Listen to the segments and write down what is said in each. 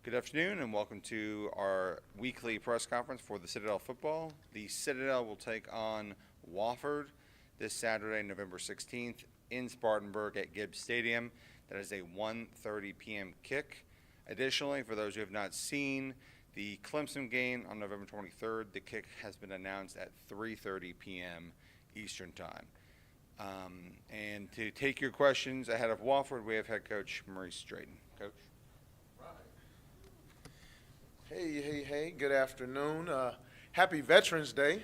Good afternoon and welcome to our weekly press conference for the Citadel football. The Citadel will take on Wofford this Saturday, November 16th in Spartanburg at Gibbs Stadium. That is a 1:30 p.m. kick. Additionally, for those who have not seen the Clemson game on November 23rd, the kick has been announced at 3:30 p.m. Eastern Time. And to take your questions ahead of Wofford, we have head coach Maurice Drayton. Coach. Hey, good afternoon. Happy Veterans Day.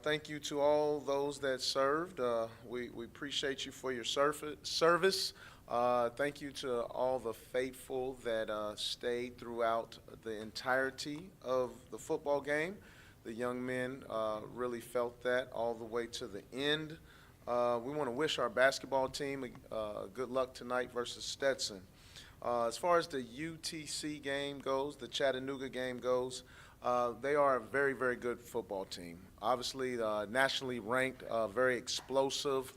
Thank you to all those that served. We appreciate you for your service. Thank you to all the faithful that stayed throughout the entirety of the football game. The young men really felt that all the way to the end. We want to wish our basketball team good luck tonight versus Stetson. As far as the UTC game goes, the Chattanooga game goes, they are a very, very good football team. Obviously, nationally ranked, very explosive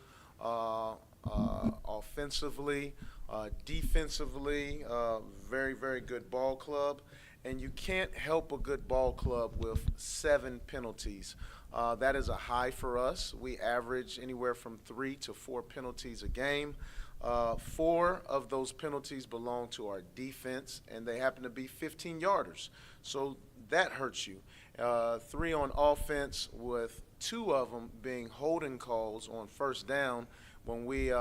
offensively, defensively, very, very good ball club. And you can't help a good ball club with 7 penalties. That is a high for us. We average anywhere from 3 to 4 penalties a game. 4 of those penalties belong to our defense, and they happen to be 15-yarders. So that hurts you. 3 on offense, with 2 of them being holding calls on first down when we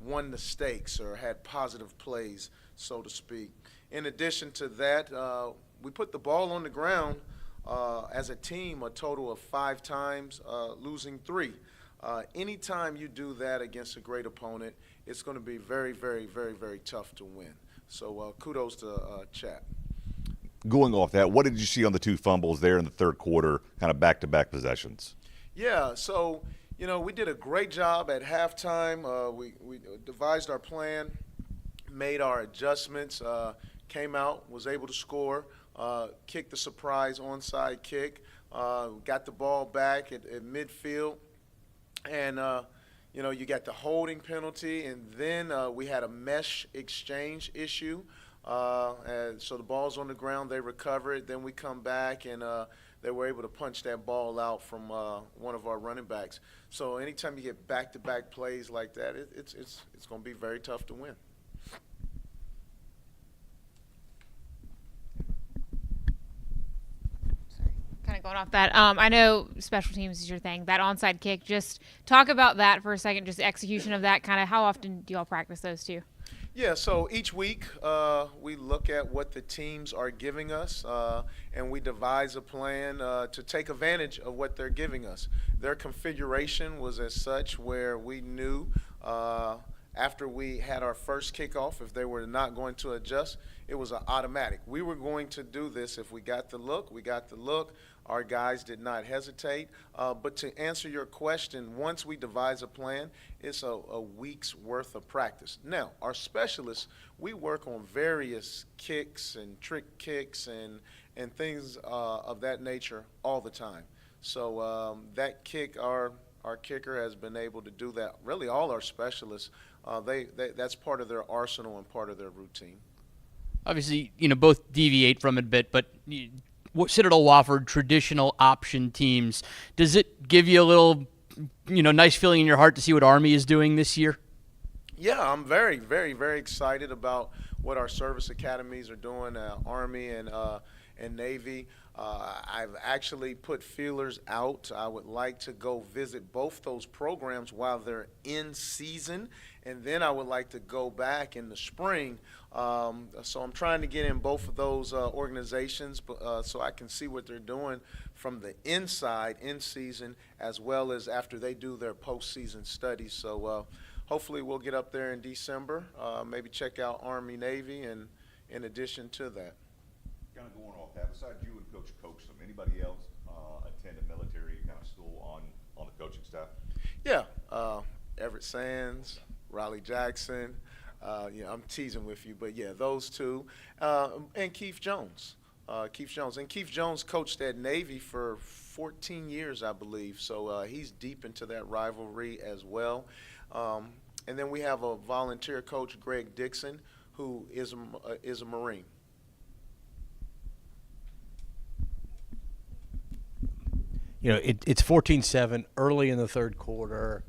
won the stakes or had positive plays, so to speak. In addition to that, we put the ball on the ground as a team a total of 5 times, losing 3. Anytime you do that against a great opponent, it's going to be very, very, very, very tough to win. So kudos to Chat. Going off that, what did you see on the 2 fumbles there in the third quarter, kind of back-to-back possessions? Yeah, so, we did a great job at halftime. We devised our plan, made our adjustments, came out, was able to score, kicked the surprise onside kick, got the ball back at midfield. And, you got the holding penalty, and then we had a mesh exchange issue. And so the ball's on the ground, they recover it, then we come back, and they were able to punch that ball out from one of our running backs. So anytime you get back-to-back plays like that, it's going to be very tough to win. Kind of going off that, I know special teams is your thing. That onside kick, just talk about that for a second, just execution of that. Kind of how often do y'all practice those two? Yeah, so each week we look at what the teams are giving us, and we devise a plan to take advantage of what they're giving us. Their configuration was as such where we knew after we had our first kickoff, if they were not going to adjust, it was an automatic. We were going to do this if we got the look. We got the look. Our guys did not hesitate. But to answer your question, once we devise a plan, it's a week's worth of practice. Now, our specialists, we work on various kicks and trick kicks and things of that nature all the time. So that kick, our kicker has been able to do that. Really, all our specialists, that's part of their arsenal and part of their routine. Obviously, both deviate from it a bit, but Citadel Wofford, traditional option teams, does it give you a little, nice feeling in your heart to see what Army is doing this year? Yeah, I'm very, very, very excited about what our service academies are doing, Army and Navy. I've actually put feelers out. I would like to go visit both those programs while they're in season, and then I would like to go back in the spring. So I'm trying to get in both of those organizations so I can see what they're doing from the inside, in season, as well as after they do their postseason studies. So hopefully we'll get up there in December, maybe check out Army, Navy, and in addition to that. Kind of going off that, besides you and Coach Coachman, anybody else attend a military kind of school on the coaching staff? Yeah, Everett Sands, Riley Jackson. I'm teasing with you, but yeah, those two. And Keith Jones. Keith Jones coached at Navy for 14 years, I believe. So he's deep into that rivalry as well. And then we have a volunteer coach, Greg Dixon, who is a Marine. it's 14-7 early in the third quarter.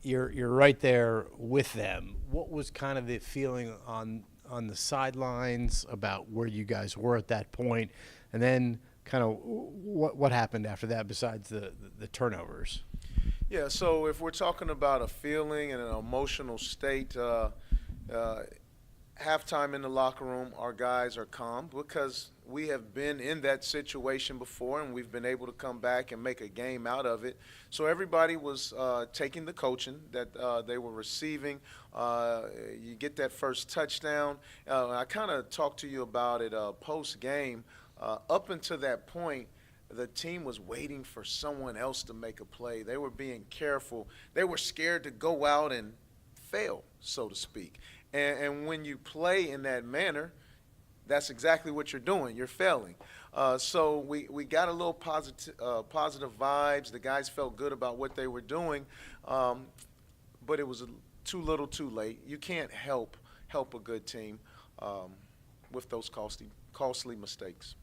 You're right there with them. What was kind of the feeling on the sidelines about where you guys were at that point, and then kind of what happened after that besides the turnovers? Yeah, so if we're talking about a feeling and an emotional state, halftime in the locker room, our guys are calm because we have been in that situation before and we've been able to come back and make a game out of it. So everybody was taking the coaching that they were receiving. You get that first touchdown. I kind of talked to you about it post-game. Up until that point, the team was waiting for someone else to make a play. They were being careful. They were scared to go out and fail, so to speak. And when you play in that manner, that's exactly what you're doing. You're failing. So we got a little positive vibes. The guys felt good about what they were doing, but it was too little too late. You can't help a good team with those costly mistakes.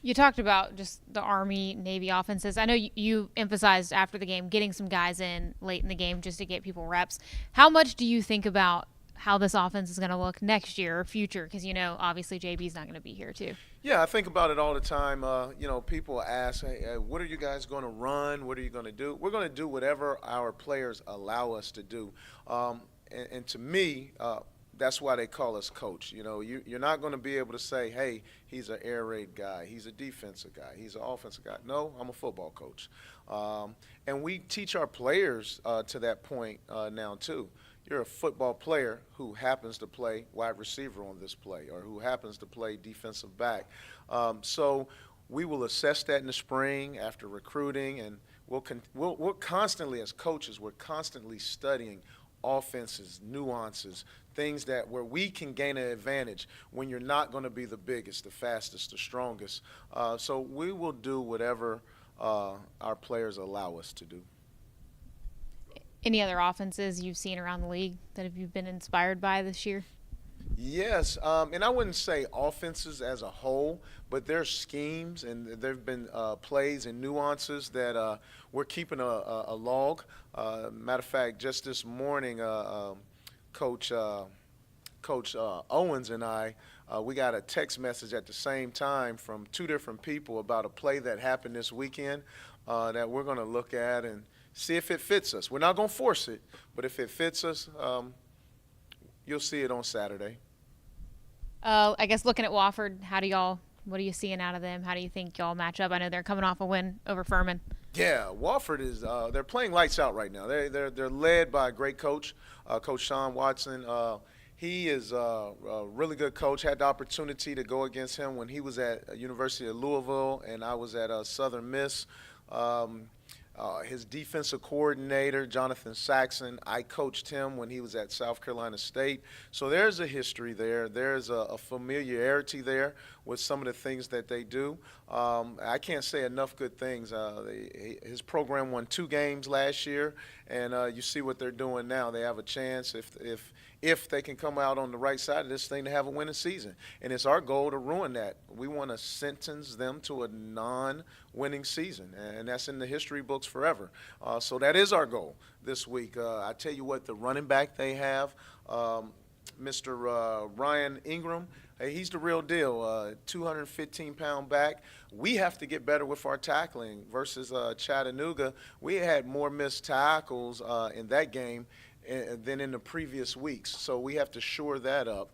You talked about just the Army, Navy offenses. I know you emphasized after the game getting some guys in late in the game just to get people reps. How much do you think about how this offense is going to look next year or future? Because, obviously JB's not going to be here too. Yeah, I think about it all the time. People ask, hey, what are you guys going to run? What are you going to do? We're going to do whatever our players allow us to do. And to me, that's why they call us coach. You're not going to be able to say, hey, he's an air raid guy, he's a defensive guy, he's an offensive guy. No, I'm a football coach. And we teach our players to that point now too. You're a football player who happens to play wide receiver on this play or who happens to play defensive back. So we will assess that in the spring after recruiting, and we're constantly, as coaches, we're constantly studying offenses, nuances, things where we can gain an advantage when you're not going to be the biggest, the fastest, the strongest. So we will do whatever our players allow us to do. Any other offenses you've seen around the league that you've been inspired by this year? Yes, and I wouldn't say offenses as a whole, but there's schemes and there have been plays and nuances that we're keeping a log. Matter of fact, just this morning, Coach Owens and I, we got a text message at the same time from two different people about a play that happened this weekend that we're going to look at and see if it fits us. We're not going to force it, but if it fits us, you'll see it on Saturday. I guess looking at Wofford, what are you seeing out of them? How do you think y'all match up? I know they're coming off a win over Furman. Yeah, Wofford is they're playing lights out right now. They're led by a great coach, Coach Sean Watson. He is a really good coach. Had the opportunity to go against him when he was at University of Louisville and I was at Southern Miss. His defensive coordinator, Jonathan Saxon, I coached him when he was at South Carolina State. So there's a history there. There's a familiarity there with some of the things that they do. I can't say enough good things. His program won 2 games last year, and you see what they're doing now. They have a chance if they can come out on the right side of this thing to have a winning season. And it's our goal to ruin that. We want to sentence them to a non-winning season, and that's in the history books forever. So that is our goal this week. I tell you what, the running back they have, Mr. Ryan Ingram, he's the real deal, 215-pound back. We have to get better with our tackling versus Chattanooga. We had more missed tackles in that game than in the previous weeks. So we have to shore that up.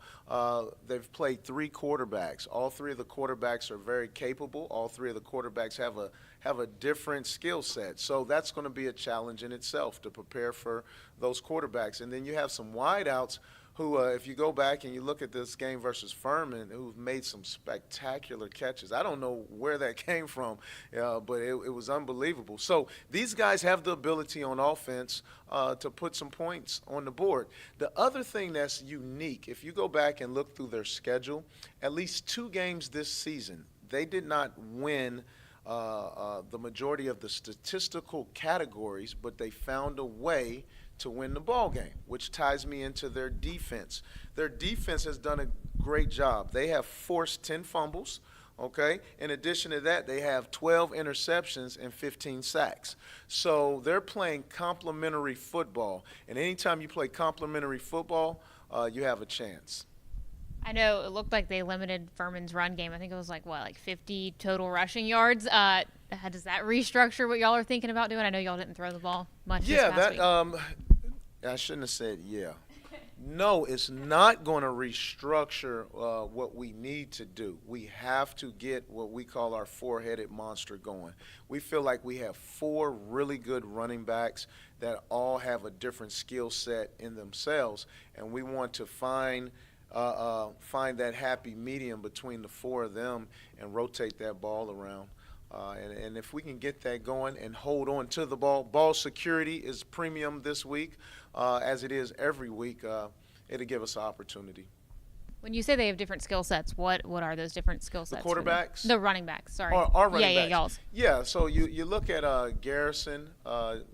They've played 3 quarterbacks. All 3 of the quarterbacks are very capable. All 3 of the quarterbacks have a different skill set. So that's going to be a challenge in itself to prepare for those quarterbacks. And then you have some wideouts who, if you go back and you look at this game versus Furman, who've made some spectacular catches. I don't know where that came from, but it was unbelievable. So these guys have the ability on offense to put some points on the board. The other thing that's unique, if you go back and look through their schedule, at least 2 games this season, they did not win the majority of the statistical categories, but they found a way to win the ball game, which ties me into their defense. Their defense has done a great job. They have forced 10 fumbles. Okay. In addition to that, they have 12 interceptions and 15 sacks. So they're playing complementary football. And anytime you play complementary football, you have a chance. I know it looked like they limited Furman's run game. I think it was like 50 total rushing yards. Does that restructure what y'all are thinking about doing? I know y'all didn't throw the ball much this past week. I shouldn't have said yeah. No, it's not going to restructure what we need to do. We have to get what we call our four-headed monster going. We feel like we have 4 really good running backs that all have a different skill set in themselves, and we want to find that happy medium between the 4 of them and rotate that ball around. And if we can get that going and hold on to the ball security is premium this week, as it is every week. It'll give us an opportunity. When you say they have different skill sets, what are those different skill sets? The quarterbacks? The running backs, sorry. Our running yeah, backs. y'all's. Yeah, so you look at Garrison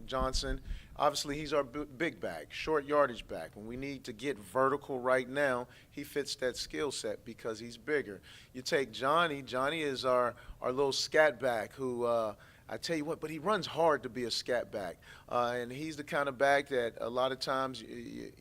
Johnson. Obviously, he's our big back, short yardage back. When we need to get vertical right now, he fits that skill set because he's bigger. You take Johnny. Johnny is our little scat back who I tell you what, but he runs hard to be a scat back. And he's the kind of back that a lot of times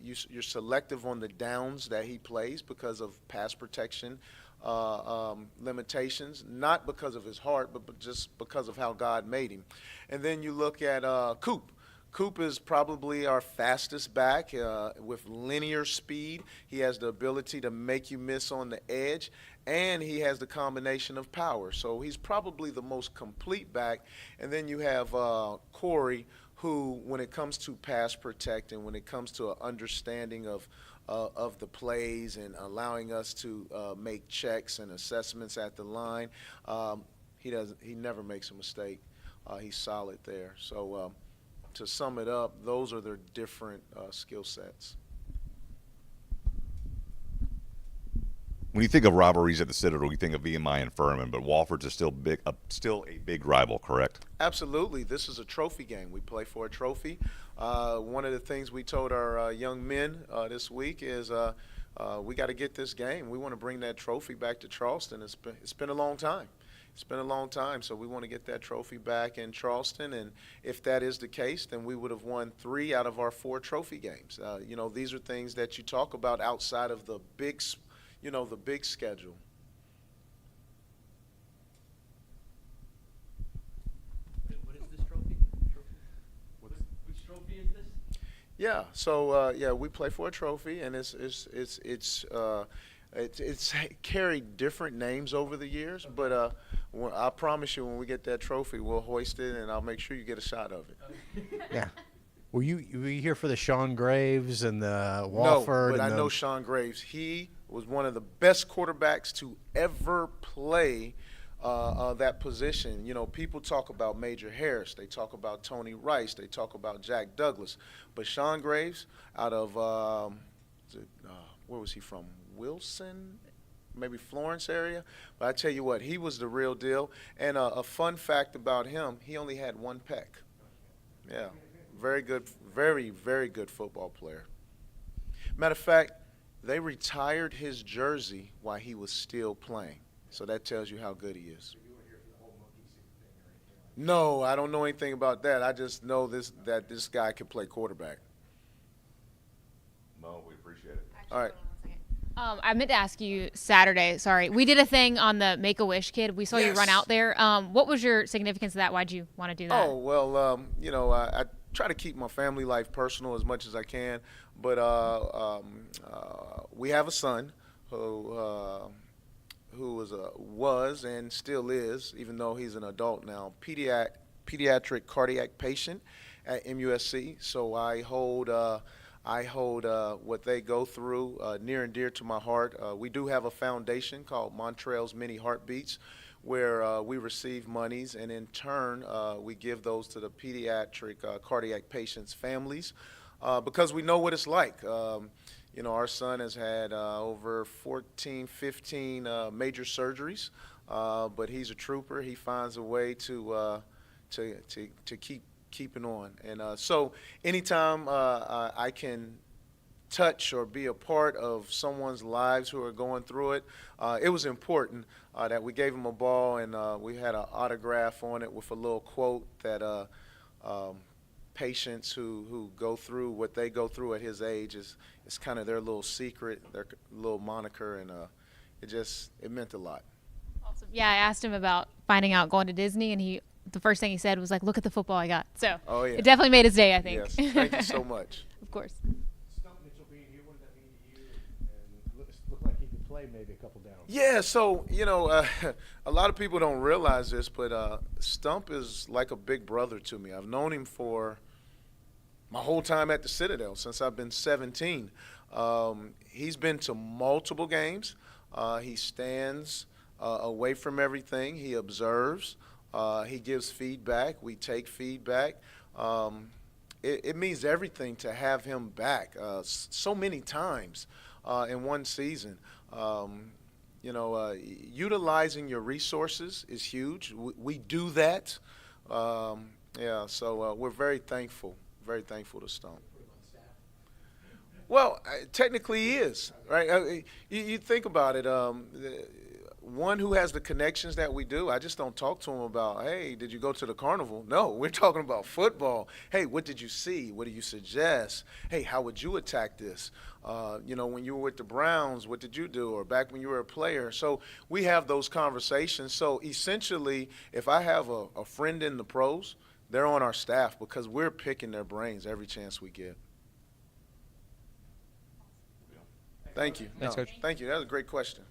you're selective on the downs that he plays because of pass protection limitations, not because of his heart, but just because of how God made him. And then you look at Coop. Coop is probably our fastest back with linear speed. He has the ability to make you miss on the edge, and he has the combination of power. So he's probably the most complete back. And then you have Corey, who, when it comes to pass protecting, when it comes to an understanding of the plays and allowing us to make checks and assessments at the line, he never makes a mistake. He's solid there. So to sum it up, those are their different skill sets. When you think of rivalries at the Citadel, you think of VMI and Furman, but Wofford's is still a big rival, correct? Absolutely. This is a trophy game. We play for a trophy. One of the things we told our young men this week is we got to get this game. We want to bring that trophy back to Charleston. It's been a long time. It's been a long time, so we want to get that trophy back in Charleston. And if that is the case, then we would have won 3 out of our 4 trophy games. These are things that you talk about outside of the big schedule. What is this trophy? Which trophy is this? Yeah. So we play for a trophy, and it's carried different names over the years, but I promise you, when we get that trophy, we'll hoist it, and I'll make sure you get a shot of it. Yeah. Were you here for the Sean Graves and the No, Wofford? but I know Sean Graves. He was one of the best quarterbacks to ever play that position. People talk about Major Harris. They talk about Tony Rice. They talk about Jack Douglas. But Sean Graves, out of where was he from? Wilson, maybe Florence area. But I tell you what, he was the real deal. And a fun fact about him, he only had 1 peck. Yeah, very good, very, very good football player. Matter of fact, they retired his jersey while he was still playing. So that tells you how good he is. No, I don't know anything about that. I just know that this guy can play quarterback. Mo, we appreciate it. All right. I meant to ask you Saturday. Sorry, we did a thing on the Make-A-Wish kid. We saw you run out there. What was your significance of that? Why'd you want to do that? Oh well, I try to keep my family life personal as much as I can, but we have a son who was and still is, even though he's an adult now, pediatric cardiac patient at MUSC. So I hold what they go through near and dear to my heart. We do have a foundation called Montreal's Many Heartbeats, where we receive monies, and in turn we give those to the pediatric cardiac patients' families, because we know what it's like. Our son has had over 14, 15 major surgeries, but he's a trooper. He finds a way to keep keeping on. And so anytime I can touch or be a part of someone's lives who are going through it, it was important that we gave him a ball, and we had an autograph on it with a little quote that patients who go through what they go through at his age is kind of their little secret, their little moniker, and it meant a lot. Awesome. Yeah, I asked him about finding out going to Disney, and the first thing he said was like, "Look at the football I got." So Oh, yeah. it definitely made his day, I think. Yes, thank you so much. Of course. Stump Mitchell being here, what did that mean to you? And looked like he could play maybe a couple downs. Yeah, so, a lot of people don't realize this, but Stump is like a big brother to me. I've known him for my whole time at the Citadel, since I've been 17. He's been to multiple games. He stands away from everything. He observes. He gives feedback. We take feedback. It means everything to have him back so many times in one season. Utilizing your resources is huge. We do that. So we're very thankful to Stump. Well, technically he is, right? You think about it. One who has the connections that we do, I just don't talk to him about, hey, did you go to the carnival? No, we're talking about football. Hey, what did you see? What do you suggest? Hey, how would you attack this? When you were with the Browns, what did you do? Or back when you were a player. So we have those conversations. So essentially, if I have a friend in the pros, they're on our staff because we're picking their brains every chance we get. Thank you. Thanks, Coach. Thank you. That was a great question.